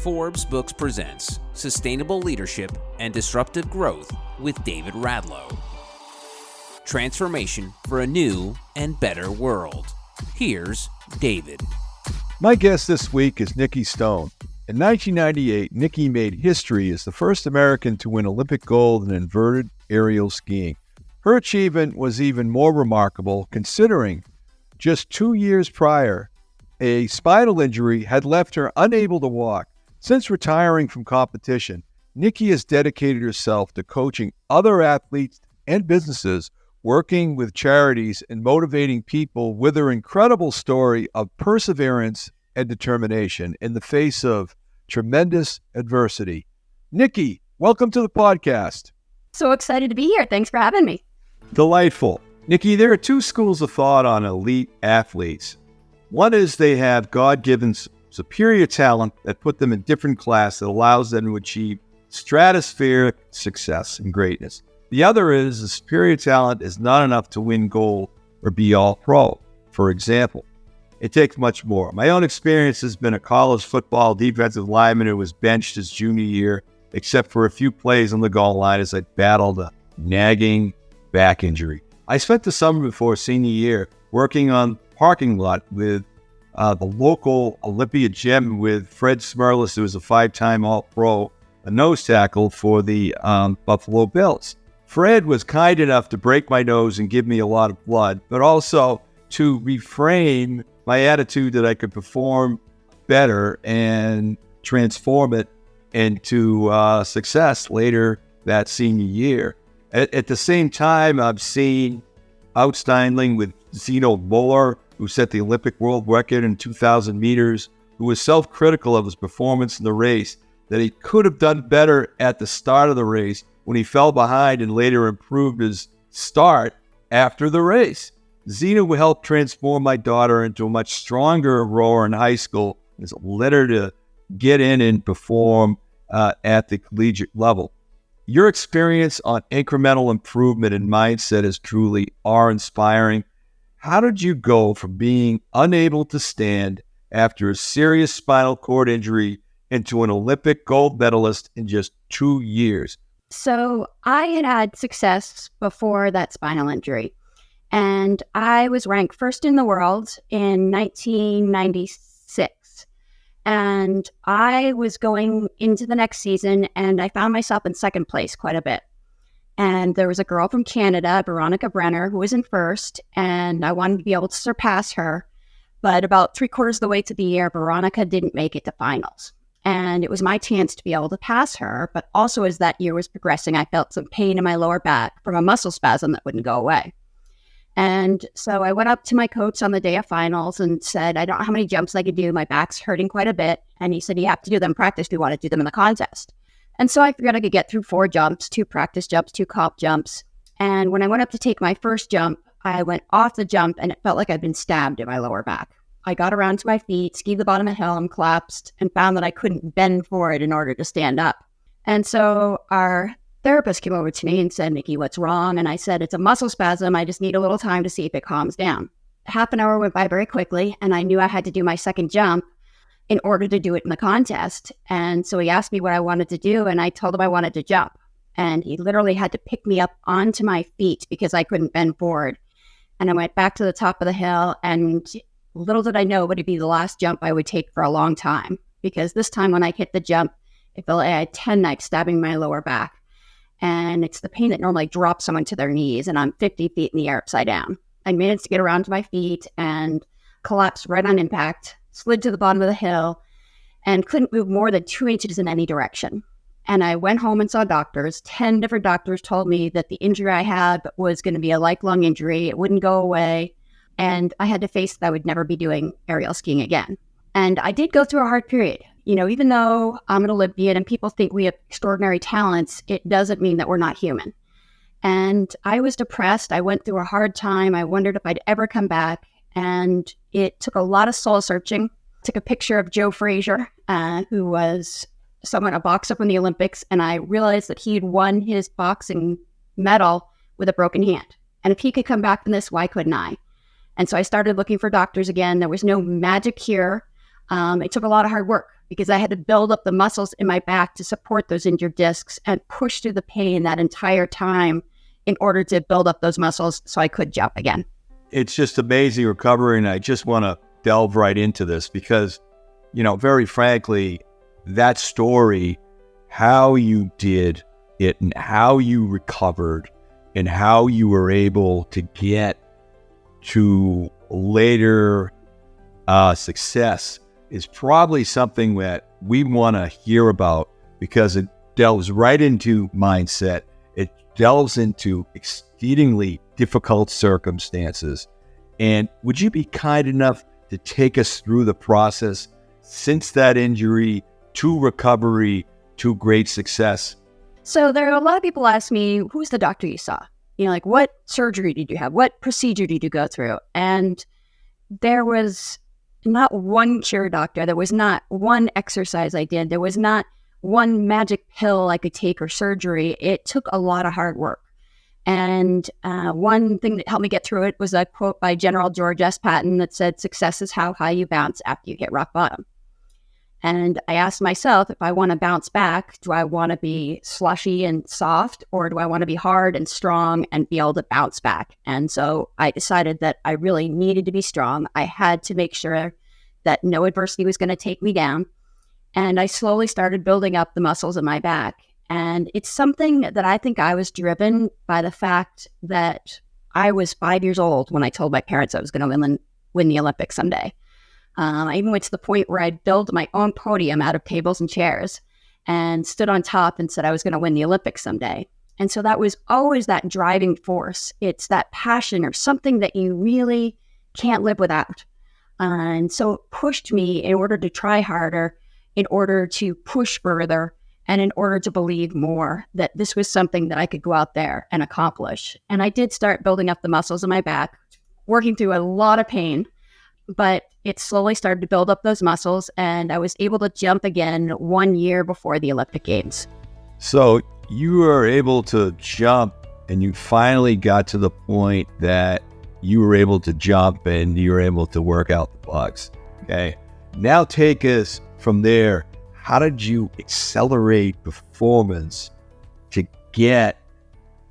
Forbes Books presents Sustainable Leadership and Disruptive Growth with David Radlow. Transformation for a new and better world. Here's David. My guest this week is Nikki Stone. In 1998, Nikki made history as the first American to win Olympic gold in inverted aerial skiing. Her achievement was even more remarkable considering just 2 years prior, a spinal injury had left her unable to walk. Since retiring from competition, Nikki has dedicated herself to coaching other athletes and businesses, working with charities, and motivating people with her incredible story of perseverance and determination in the face of tremendous adversity. Nikki, welcome to the podcast. So excited to be here. Thanks for having me. Delightful. Nikki, there are two schools of thought on elite athletes. One is they have God-given superior talent that put them in different class that allows them to achieve stratospheric success and greatness. The other is the superior talent is not enough to win gold or be all pro. For example, it takes much more. My own experience has been a college football defensive lineman who was benched his junior year, except for a few plays on the goal line as I battled a nagging back injury. I spent the summer before senior year working on parking lot with the local Olympia gym with Fred Smerlis, who was a 5-time All-Pro, a nose tackle for the Buffalo Bills. Fred was kind enough to break my nose and give me a lot of blood, but also to reframe my attitude that I could perform better and transform it into success later that senior year. At the same time, I've seen outstanding with Zeno Buller, who set the Olympic world record in 2,000 meters, who was self-critical of his performance in the race, that he could have done better at the start of the race when he fell behind and later improved his start after the race. Zeno helped transform my daughter into a much stronger rower in high school and led her to get in and perform at the collegiate level. Your experience on incremental improvement and mindset is truly awe-inspiring. How did you go from being unable to stand after a serious spinal cord injury into an Olympic gold medalist in just 2 years? So I had success before that spinal injury, and I was ranked first in the world in 1996. And I was going into the next season, and I found myself in second place quite a bit. And there was a girl from Canada, Veronica Brenner, who was in first, and I wanted to be able to surpass her. But about 3/4 of the way to the year, Veronica didn't make it to finals. And it was my chance to be able to pass her. But also as that year was progressing, I felt some pain in my lower back from a muscle spasm that wouldn't go away. And so I went up to my coach on the day of finals and said, I don't know how many jumps I could do. My back's hurting quite a bit. And he said, you have to do them in practice if you want to do them in the contest. And so I figured I could get through 4 jumps, 2 practice jumps, 2 comp jumps. And when I went up to take my first jump, I went off the jump and it felt like I'd been stabbed in my lower back. I got around to my feet, skied the bottom of the hill and collapsed and found that I couldn't bend forward in order to stand up. And so our therapist came over to me and said, Nikki, what's wrong? And I said, it's a muscle spasm. I just need a little time to see if it calms down. Half an hour went by very quickly, and I knew I had to do my second jump in order to do it in the contest. And so he asked me what I wanted to do, and I told him I wanted to jump. And he literally had to pick me up onto my feet because I couldn't bend forward. And I went back to the top of the hill, and little did I know it would be the last jump I would take for a long time, because this time when I hit the jump, it felt like I had 10 knives stabbing my lower back. And it's the pain that normally drops someone to their knees, and I'm 50 feet in the air upside down. I managed to get around to my feet and collapsed right on impact, slid to the bottom of the hill, and couldn't move more than 2 inches in any direction. And I went home and saw doctors. 10 different doctors told me that the injury I had was going to be a lifelong injury. It wouldn't go away. And I had to face that I would never be doing aerial skiing again. And I did go through a hard period. You know, even though I'm an Olympian and people think we have extraordinary talents, it doesn't mean that we're not human. And I was depressed. I went through a hard time. I wondered if I'd ever come back. And it took a lot of soul searching. Took a picture of Joe Frazier, who was a boxer from the Olympics. And I realized that he'd won his boxing medal with a broken hand. And if he could come back from this, why couldn't I? And so I started looking for doctors again. There was no magic cure. It took a lot of hard work because I had to build up the muscles in my back to support those injured discs and push through the pain that entire time in order to build up those muscles so I could jump again. It's just amazing recovery, and I just want to delve right into this because, very frankly, that story, how you did it and how you recovered and how you were able to get to later success is probably something that we want to hear about because it delves right into mindset. It delves into exceedingly difficult circumstances. And would you be kind enough to take us through the process since that injury to recovery to great success? So there are a lot of people ask me, who's the doctor you saw? Like, what surgery did you have? What procedure did you go through? And there was not one cure doctor. There was not one exercise I did. There was not one magic pill I could take or surgery. It took a lot of hard work. And one thing that helped me get through it was a quote by General George S. Patton that said, "Success is how high you bounce after you hit rock bottom." And I asked myself, if I want to bounce back, do I want to be slushy and soft, or do I want to be hard and strong and be able to bounce back? And so I decided that I really needed to be strong. I had to make sure that no adversity was going to take me down. And I slowly started building up the muscles in my back. And it's something that I think I was driven by the fact that I was 5 years old when I told my parents I was going to win the Olympics someday. I even went to the point where I'd build my own podium out of tables and chairs and stood on top and said I was going to win the Olympics someday. And so that was always that driving force. It's that passion or something that you really can't live without. And so it pushed me in order to try harder, in order to push further, and in order to believe more that this was something that I could go out there and accomplish. And I did start building up the muscles in my back, working through a lot of pain. But it slowly started to build up those muscles, and I was able to jump again 1 year before the Olympic Games. So you were able to jump, and you finally got to the point that you were able to jump and you were able to work out the bugs. Okay. Now take us from there. How did you accelerate performance to get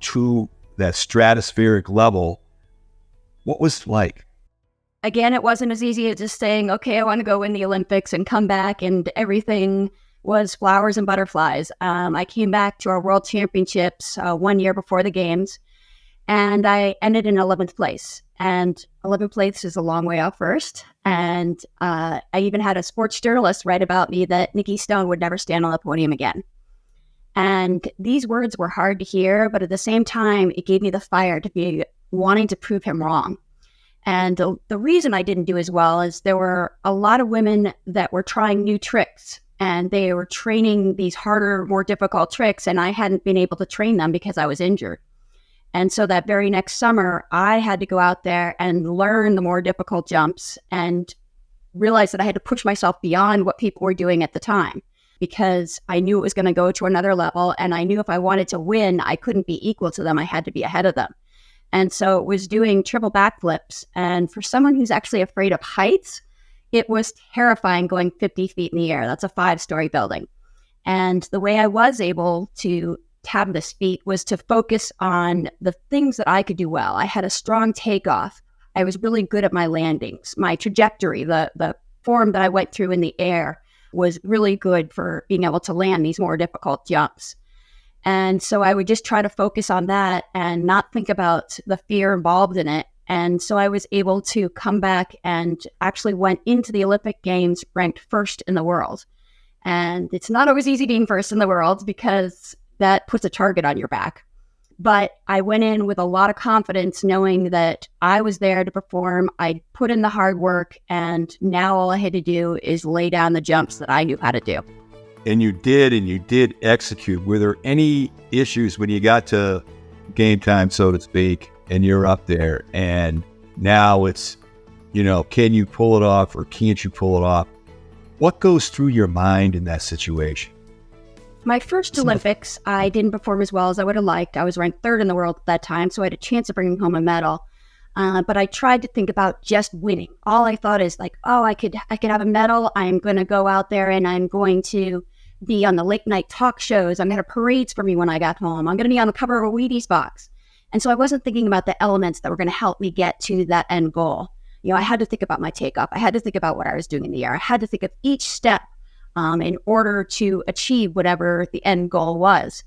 to that stratospheric level? What was it like? Again, it wasn't as easy as just saying, okay, I want to go win the Olympics and come back and everything was flowers and butterflies. I came back to our World Championships 1 year before the Games, and I ended in 11th place. And 11th place is a long way out first. And I even had a sports journalist write about me that Nikki Stone would never stand on the podium again. And these words were hard to hear, but at the same time, it gave me the fire to be wanting to prove him wrong. And the reason I didn't do as well is there were a lot of women that were trying new tricks, and they were training these harder, more difficult tricks, and I hadn't been able to train them because I was injured. And so that very next summer, I had to go out there and learn the more difficult jumps and realize that I had to push myself beyond what people were doing at the time, because I knew it was going to go to another level, and I knew if I wanted to win, I couldn't be equal to them. I had to be ahead of them. And so it was doing triple backflips. And for someone who's actually afraid of heights, it was terrifying going 50 feet in the air. That's a 5-story building. And the way I was able to have this feat was to focus on the things that I could do well. I had a strong takeoff. I was really good at my landings. My trajectory, the form that I went through in the air was really good for being able to land these more difficult jumps. And so I would just try to focus on that and not think about the fear involved in it. And so I was able to come back and actually went into the Olympic Games ranked first in the world. And it's not always easy being first in the world because that puts a target on your back. But I went in with a lot of confidence, knowing that I was there to perform. I put in the hard work, and now all I had to do is lay down the jumps that I knew how to do. And you did execute. Were there any issues when you got to game time, so to speak, and you're up there and now it's, can you pull it off or can't you pull it off? What goes through your mind in that situation? My first Olympics, I didn't perform as well as I would have liked. I was ranked third in the world at that time, so I had a chance of bringing home a medal. But I tried to think about just winning. All I thought is like, oh, I could have a medal. I'm going to go out there and I'm going to be on the late night talk shows. I'm going to have parades for me when I got home. I'm going to be on the cover of a Wheaties box. And so I wasn't thinking about the elements that were going to help me get to that end goal. I had to think about my takeoff. I had to think about what I was doing in the air. I had to think of each step in order to achieve whatever the end goal was.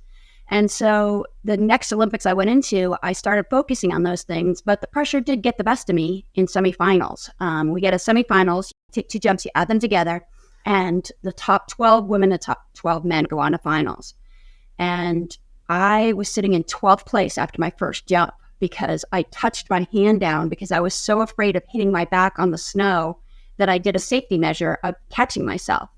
And so the next Olympics I went into, I started focusing on those things, but the pressure did get the best of me in semifinals. We get a semifinals, you take 2 jumps, you add them together, and the top 12 women, the top 12 men go on to finals. And I was sitting in 12th place after my first jump because I touched my hand down because I was so afraid of hitting my back on the snow that I did a safety measure of catching myself.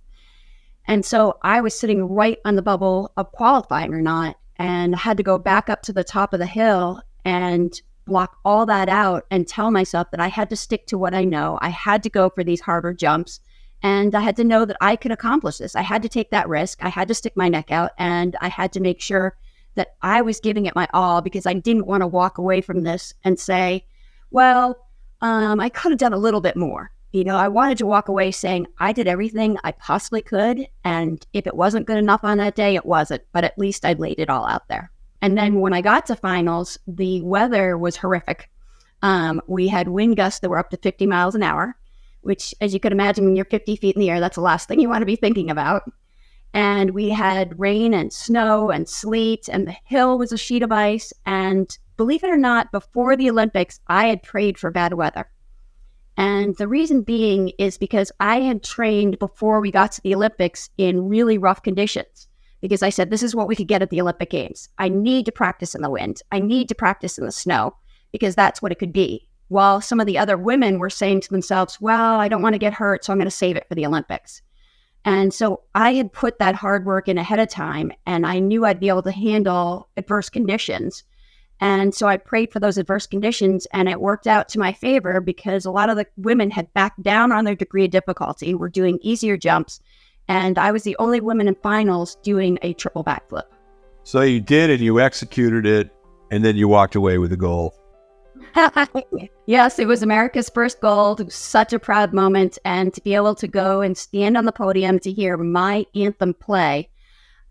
And so I was sitting right on the bubble of qualifying or not, and had to go back up to the top of the hill and block all that out and tell myself that I had to stick to what I know. I had to go for these harder jumps, and I had to know that I could accomplish this. I had to take that risk. I had to stick my neck out, and I had to make sure that I was giving it my all because I didn't want to walk away from this and say, well, I could have done a little bit more. I wanted to walk away saying I did everything I possibly could. And if it wasn't good enough on that day, it wasn't. But at least I laid it all out there. And then when I got to finals, the weather was horrific. We had wind gusts that were up to 50 miles an hour, which, as you could imagine, when you're 50 feet in the air, that's the last thing you want to be thinking about. And we had rain and snow and sleet, and the hill was a sheet of ice. And believe it or not, before the Olympics, I had prayed for bad weather. And the reason being is because I had trained before we got to the Olympics in really rough conditions, because I said, this is what we could get at the Olympic Games. I need to practice in the wind. I need to practice in the snow because that's what it could be. While some of the other women were saying to themselves, well, I don't want to get hurt, so I'm going to save it for the Olympics. And so I had put that hard work in ahead of time, and I knew I'd be able to handle adverse conditions. And so I prayed for those adverse conditions, and it worked out to my favor because a lot of the women had backed down on their degree of difficulty, were doing easier jumps, and I was the only woman in finals doing a triple backflip. So you did it, you executed it, and then you walked away with the gold. Yes, it was America's first gold. It was such a proud moment, and to be able to go and stand on the podium to hear my anthem play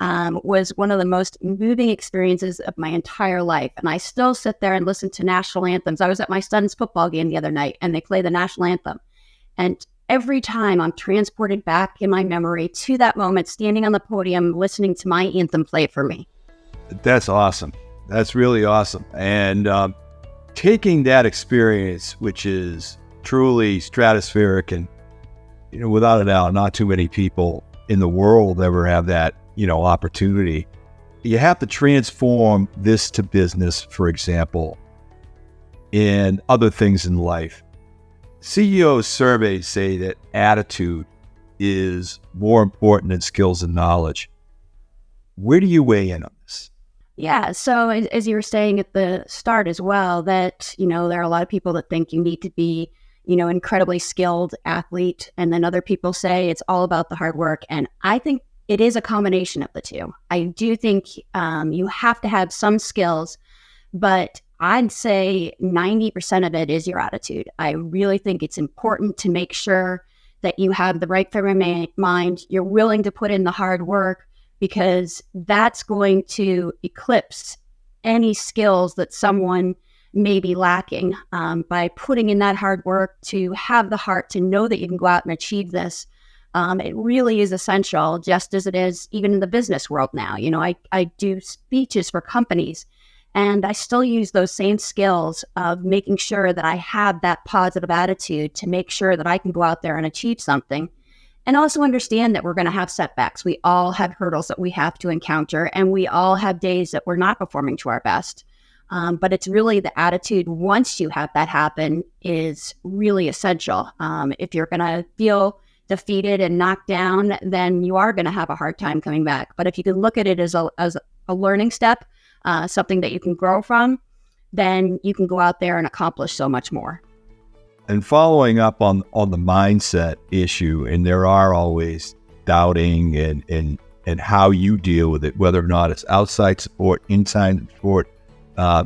was one of the most moving experiences of my entire life. And I still sit there and listen to national anthems. I was at my son's football game the other night, and they play the national anthem. And every time I'm transported back in my memory to that moment, standing on the podium, listening to my anthem play for me. That's awesome. That's really awesome. And taking that experience, which is truly stratospheric, and without a doubt, not too many people in the world ever have that opportunity. You have to transform this to business, for example, and other things in life. CEO surveys say that attitude is more important than skills and knowledge. Where do you weigh in on this? Yeah, so as you were saying at the start as well, that, there are a lot of people that think you need to be, incredibly skilled athlete. And then other people say it's all about the hard work. And I think it is a combination of the two. I do think you have to have some skills, but I'd say 90% of it is your attitude. I really think it's important to make sure that you have the right frame of mind, you're willing to put in the hard work, because that's going to eclipse any skills that someone may be lacking. By putting in that hard work, to have the heart to know that you can go out and achieve this, it really is essential, just as it is even in the business world now. I do speeches for companies, and I still use those same skills of making sure that I have that positive attitude to make sure that I can go out there and achieve something. And also understand that we're going to have setbacks. We all have hurdles that we have to encounter, and we all have days that we're not performing to our best. But it's really the attitude, once you have that happen, is really essential. If you're going to feel defeated and knocked down, then you are going to have a hard time coming back. But if you can look at it as a learning step, something that you can grow from, then you can go out there and accomplish so much more. And following up on the mindset issue, and there are always doubting and how you deal with it, whether or not it's outside support, inside support,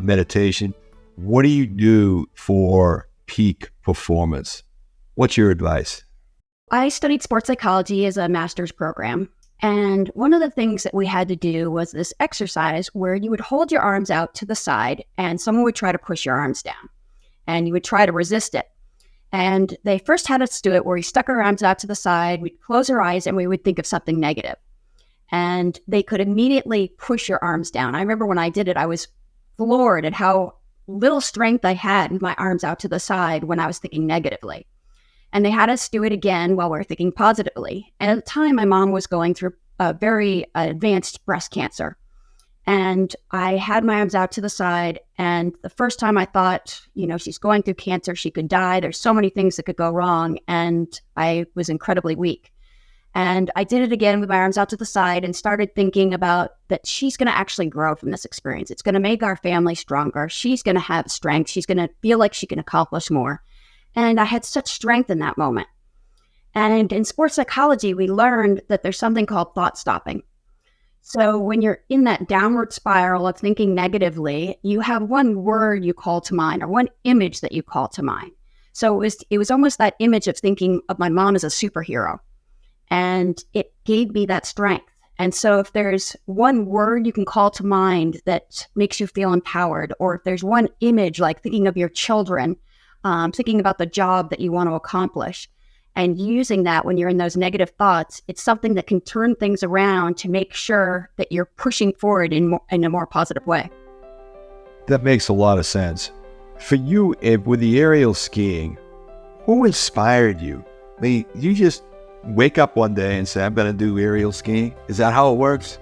meditation. what do you do for peak performance? What's your advice? I studied sports psychology as a master's program. And one of the things that we had to do was this exercise where you would hold your arms out to the side and someone would try to push your arms down and you would try to resist it. And they first had us do it where we stuck our arms out to the side, we'd close our eyes and we would think of something negative. And they could immediately push your arms down. I remember when I did it, I was floored at how little strength I had with my arms out to the side when I was thinking negatively. And they had us do it again while we were thinking positively. And at the time, my mom was going through a very advanced breast cancer. And I had my arms out to the side. And the first time I thought, she's going through cancer, she could die. There's so many things that could go wrong. And I was incredibly weak. And I did it again with my arms out to the side and started thinking about that she's going to actually grow from this experience. It's going to make our family stronger. She's going to have strength. She's going to feel like she can accomplish more. And I had such strength in that moment. And in sports psychology, we learned that there's something called thought stopping. So when you're in that downward spiral of thinking negatively, you have one word you call to mind or one image that you call to mind. So it was almost that image of thinking of my mom as a superhero. And it gave me that strength. And so if there's one word you can call to mind that makes you feel empowered, or if there's one image like thinking of your children, thinking about the job that you want to accomplish and using that when you're in those negative thoughts, it's something that can turn things around to make sure that you're pushing forward in a more positive way. That makes a lot of sense. For you, with the aerial skiing, who inspired you? I mean, you just wake up one day and say, I'm going to do aerial skiing? Is that how it works?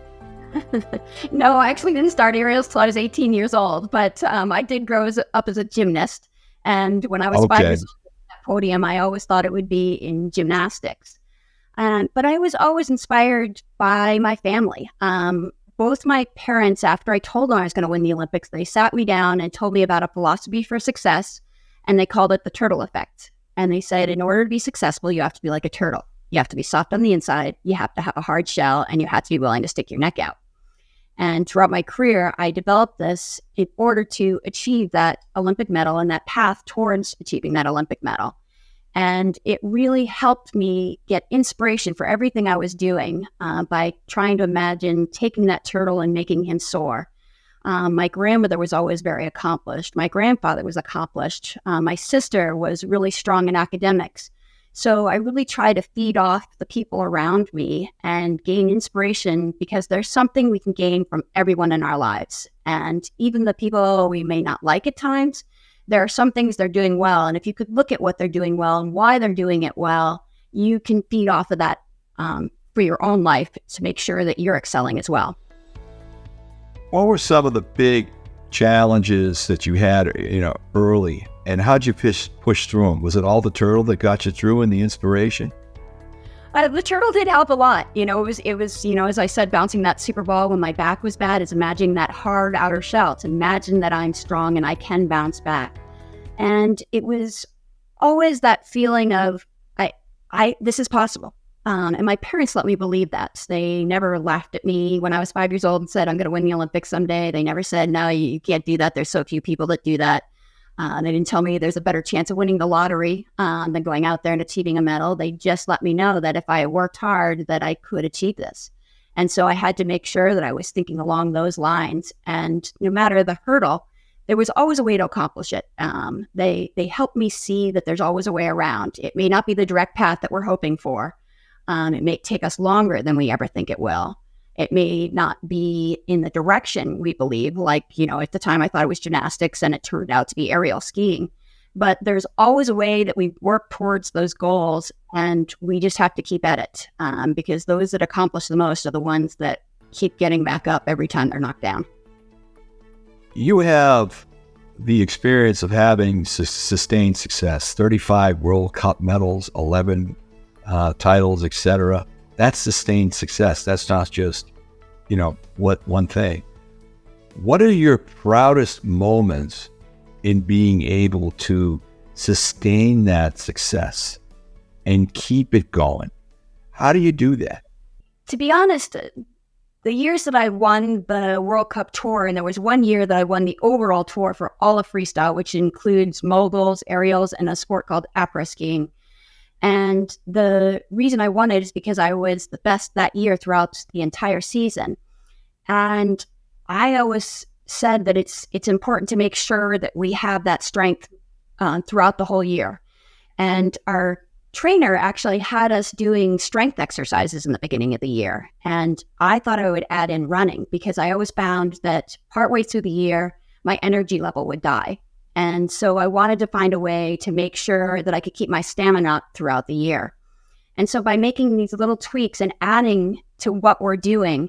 No, I actually didn't start aerials till I was 18 years old, but I did grow up as a gymnast. And when I was 5 years old at that podium, I always thought it would be in gymnastics. But I was always inspired by my family. Both my parents, after I told them I was going to win the Olympics, they sat me down and told me about a philosophy for success, and they called it the turtle effect. And they said, in order to be successful, you have to be like a turtle. You have to be soft on the inside, you have to have a hard shell, and you have to be willing to stick your neck out. And throughout my career, I developed this in order to achieve that Olympic medal and that path towards achieving that Olympic medal. And it really helped me get inspiration for everything I was doing by trying to imagine taking that turtle and making him soar. My grandmother was always very accomplished. My grandfather was accomplished. My sister was really strong in academics. So I really try to feed off the people around me and gain inspiration because there's something we can gain from everyone in our lives. And even the people we may not like at times, there are some things they're doing well. And if you could look at what they're doing well and why they're doing it well, you can feed off of that for your own life to make sure that you're excelling as well. What were some of the big challenges that you had, early, and how'd you push through them? Was it all the turtle that got you through and the inspiration? The turtle did help a lot. It was, as I said, bouncing that Super Bowl when my back was bad is imagining that hard outer shell. To imagine that I'm strong and I can bounce back. And it was always that feeling of, this is possible. And my parents let me believe that. They never laughed at me when I was 5 years old and said, I'm going to win the Olympics someday. They never said, no, you can't do that. There's so few people that do that. They didn't tell me there's a better chance of winning the lottery than going out there and achieving a medal. They just let me know that if I worked hard, that I could achieve this. And so I had to make sure that I was thinking along those lines. And no matter the hurdle, there was always a way to accomplish it. They helped me see that there's always a way around. It may not be the direct path that we're hoping for. It may take us longer than we ever think it will. It may not be in the direction we believe, like, at the time I thought it was gymnastics and it turned out to be aerial skiing. But there's always a way that we work towards those goals, and we just have to keep at it because those that accomplish the most are the ones that keep getting back up every time they're knocked down. You have the experience of having sustained success, 35 World Cup medals, 11 titles, etc. That's sustained success. That's not just, one thing. What are your proudest moments in being able to sustain that success and keep it going? How do you do that? To be honest, the years that I won the World Cup Tour, and there was one year that I won the overall tour for all of freestyle, which includes moguls, aerials, and a sport called après skiing. And the reason I won it is because I was the best that year throughout the entire season. And I always said that it's important to make sure that we have that strength throughout the whole year. And our trainer actually had us doing strength exercises in the beginning of the year. And I thought I would add in running because I always found that partway through the year, my energy level would die. And so I wanted to find a way to make sure that I could keep my stamina up throughout the year. And so by making these little tweaks and adding to what we're doing,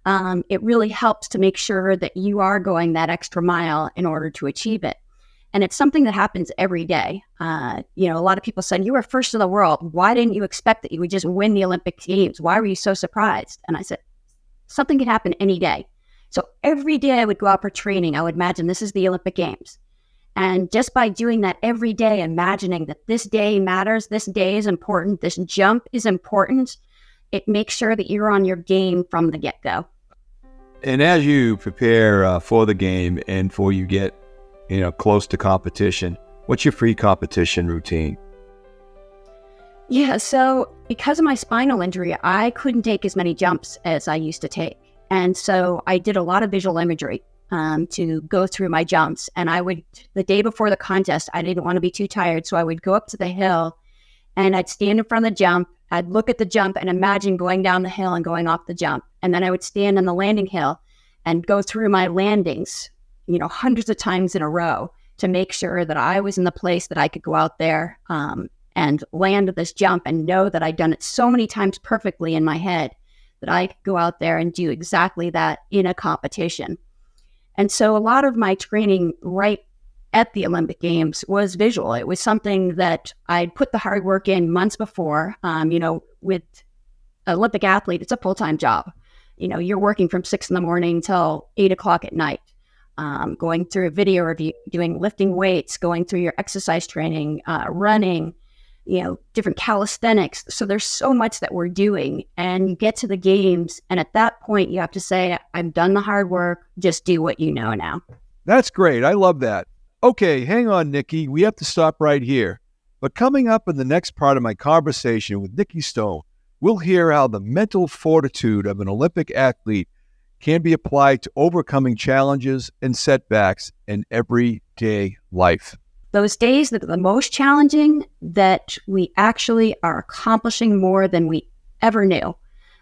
it really helps to make sure that you are going that extra mile in order to achieve it. And it's something that happens every day. A lot of people said, you were first in the world. Why didn't you expect that you would just win the Olympic Games? Why were you so surprised? And I said, something can happen any day. So every day I would go out for training. I would imagine this is the Olympic Games. And just by doing that every day, imagining that this day matters, this day is important, this jump is important, it makes sure that you're on your game from the get-go. And as you prepare for the game and for you get, close to competition, what's your pre-competition routine? Yeah, so because of my spinal injury, I couldn't take as many jumps as I used to take. And so I did a lot of visual imagery to go through my jumps. And the day before the contest, I didn't want to be too tired. So I would go up to the hill and I'd stand in front of the jump. I'd look at the jump and imagine going down the hill and going off the jump. And then I would stand on the landing hill and go through my landings, hundreds of times in a row to make sure that I was in the place that I could go out there and land this jump and know that I'd done it so many times perfectly in my head that I could go out there and do exactly that in a competition. And so a lot of my training right at the Olympic Games was visual. It was something that I'd put the hard work in months before. With an Olympic athlete, it's a full-time job. You're working from 6 a.m. till 8 o'clock at night, going through a video review, doing lifting weights, going through your exercise training, running, different calisthenics. So there's so much that we're doing, and you get to the games. And at that point you have to say, I've done the hard work, just do what you know now. That's great. I love that. Okay, hang on, Nikki. We have to stop right here. But coming up in the next part of my conversation with Nikki Stone, we'll hear how the mental fortitude of an Olympic athlete can be applied to overcoming challenges and setbacks in everyday life. Those days that are the most challenging, that we actually are accomplishing more than we ever knew.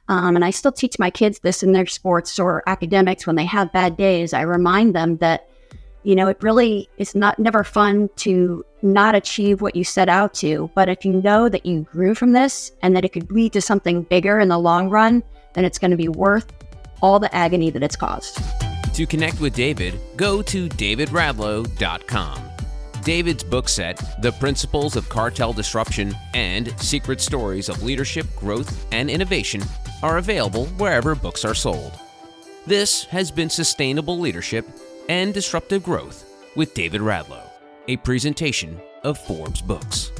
And I still teach my kids this in their sports or academics. When they have bad days, I remind them that, it really is never fun to not achieve what you set out to. But if you know that you grew from this and that it could lead to something bigger in the long run, then it's going to be worth all the agony that it's caused. To connect with David, go to davidradlow.com. David's book set, The Principles of Cartel Disruption and Secret Stories of Leadership, Growth, and Innovation, are available wherever books are sold. This has been Sustainable Leadership and Disruptive Growth with David Radlow, a presentation of Forbes Books.